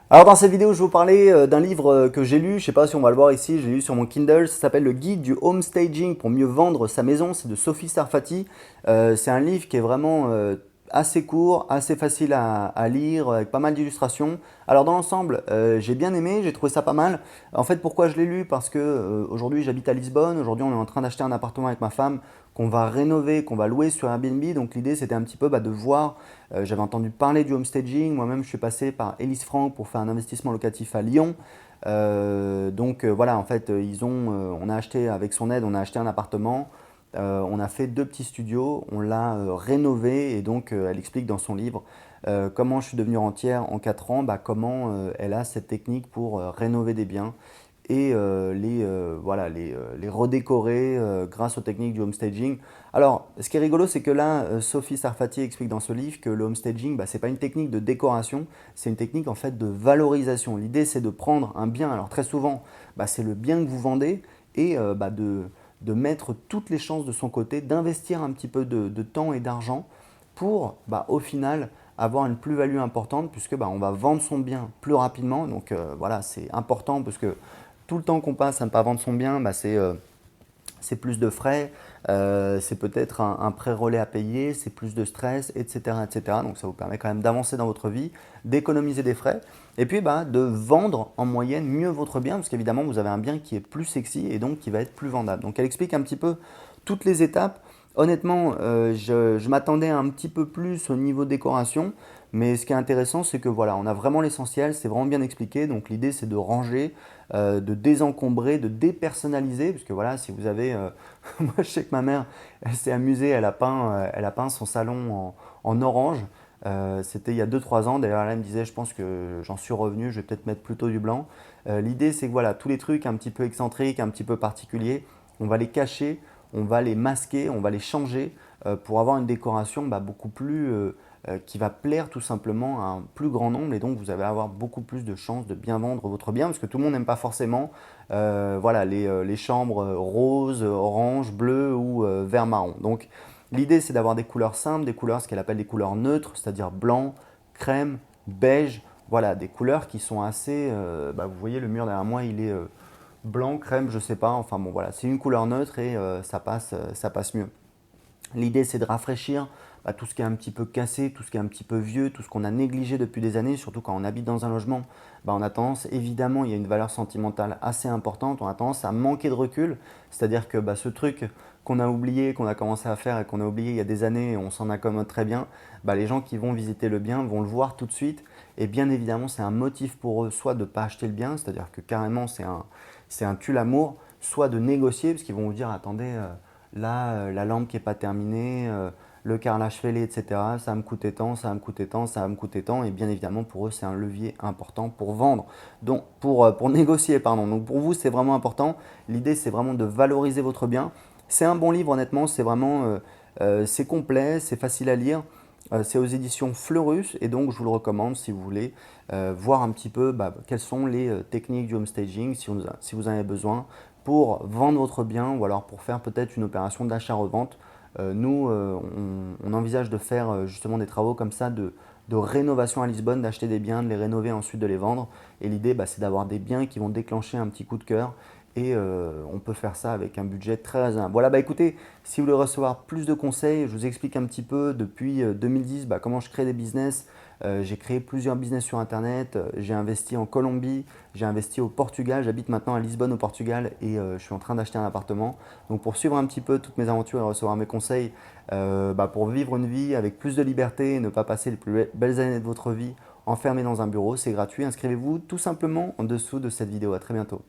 Alors dans cette vidéo, je vais vous parler d'un livre que j'ai lu, je ne sais pas si on va le voir ici, je l'ai lu sur mon Kindle, ça s'appelle Le guide du home staging pour mieux vendre sa maison, c'est de Sophie Sarfati. C'est un livre qui est vraiment assez court, assez facile à lire, avec pas mal d'illustrations. Alors dans l'ensemble, j'ai bien aimé, j'ai trouvé ça pas mal. En fait, pourquoi je l'ai lu? Parce que aujourd'hui j'habite à Lisbonne, aujourd'hui on est en train d'acheter un appartement avec ma femme qu'on va rénover, qu'on va louer sur Airbnb. Donc l'idée c'était un petit peu de voir, j'avais entendu parler du homestaging, moi-même je suis passé par Ellis Frank pour faire un investissement locatif à Lyon. Voilà, en fait, on a acheté avec son aide, on a acheté un appartement. On a fait deux petits studios, on l'a rénové et donc elle explique dans son livre comment je suis devenu rentière en 4 ans, comment elle a cette technique pour rénover des biens et les redécorer grâce aux techniques du homestaging. Alors, ce qui est rigolo, c'est que là, Sophie Sarfati explique dans ce livre que le homestaging, ce n'est pas une technique de décoration, c'est une technique en fait de valorisation. L'idée, c'est de prendre un bien, alors très souvent, c'est le bien que vous vendez, et de mettre toutes les chances de son côté, d'investir un petit peu de temps et d'argent pour, au final, avoir une plus-value importante puisque on va vendre son bien plus rapidement. Donc voilà, c'est important parce que tout le temps qu'on passe à ne pas vendre son bien, c'est plus de frais, c'est peut-être un prêt relais à payer, c'est plus de stress, etc., etc. Donc ça vous permet quand même d'avancer dans votre vie, d'économiser des frais, et puis de vendre en moyenne mieux votre bien, parce qu'évidemment vous avez un bien qui est plus sexy et donc qui va être plus vendable. Donc elle explique un petit peu toutes les étapes. Honnêtement, je m'attendais un petit peu plus au niveau décoration, mais ce qui est intéressant, c'est que voilà, on a vraiment l'essentiel, c'est vraiment bien expliqué. Donc l'idée, c'est de ranger, de désencombrer, de dépersonnaliser, parce que voilà, si vous avez, moi je sais que ma mère, elle s'est amusée, elle a peint son salon en orange. C'était il y a 2 3 ans. D'ailleurs, elle me disait, je pense que j'en suis revenu, je vais peut-être mettre plutôt du blanc. L'idée, c'est que voilà, tous les trucs un petit peu excentriques, un petit peu particuliers, on va les cacher, on va les masquer, on va les changer pour avoir une décoration beaucoup plus qui va plaire tout simplement à un plus grand nombre, et donc vous allez avoir beaucoup plus de chances de bien vendre votre bien parce que tout le monde n'aime pas forcément les chambres roses, orange, bleu ou vert marron. Donc l'idée c'est d'avoir des couleurs simples, des couleurs ce qu'elle appelle des couleurs neutres, c'est-à-dire blanc, crème, beige, voilà, des couleurs qui sont assez, vous voyez le mur derrière moi il est blanc, crème, je sais pas, enfin bon voilà, c'est une couleur neutre et ça passe mieux. L'idée, c'est de rafraîchir tout ce qui est un petit peu cassé, tout ce qui est un petit peu vieux, tout ce qu'on a négligé depuis des années, surtout quand on habite dans un logement. On a tendance, évidemment, il y a une valeur sentimentale assez importante, on a tendance à manquer de recul, c'est-à-dire que ce truc qu'on a oublié, qu'on a commencé à faire et qu'on a oublié il y a des années et on s'en accommode très bien, les gens qui vont visiter le bien vont le voir tout de suite et bien évidemment, c'est un motif pour eux soit de ne pas acheter le bien, c'est-à-dire que carrément c'est un tue-l'amour, soit de négocier parce qu'ils vont vous dire attendez, là, la lampe qui n'est pas terminée, le carrelage fêlé, etc., ça va me coûter tant, ça va me coûter tant, ça va me coûter tant. Et bien évidemment, pour eux, c'est un levier important pour vendre, donc pour négocier, pardon. Donc pour vous, c'est vraiment important. L'idée, c'est vraiment de valoriser votre bien. C'est un bon livre, honnêtement, c'est vraiment, c'est complet, c'est facile à lire. C'est aux éditions Fleurus et donc je vous le recommande si vous voulez voir un petit peu quelles sont les techniques du home staging si vous en avez besoin pour vendre votre bien ou alors pour faire peut-être une opération d'achat-revente. Nous, on envisage de faire justement des travaux comme ça de rénovation à Lisbonne, d'acheter des biens, de les rénover, ensuite de les vendre. Et l'idée, c'est d'avoir des biens qui vont déclencher un petit coup de cœur. Et on peut faire ça avec un budget très raisonnable. Voilà, écoutez, si vous voulez recevoir plus de conseils, je vous explique un petit peu depuis 2010 comment je crée des business. J'ai créé plusieurs business sur Internet, j'ai investi en Colombie, j'ai investi au Portugal, j'habite maintenant à Lisbonne au Portugal et je suis en train d'acheter un appartement. Donc pour suivre un petit peu toutes mes aventures et recevoir mes conseils pour vivre une vie avec plus de liberté et ne pas passer les plus belles années de votre vie enfermé dans un bureau, c'est gratuit. Inscrivez-vous tout simplement en dessous de cette vidéo. À très bientôt.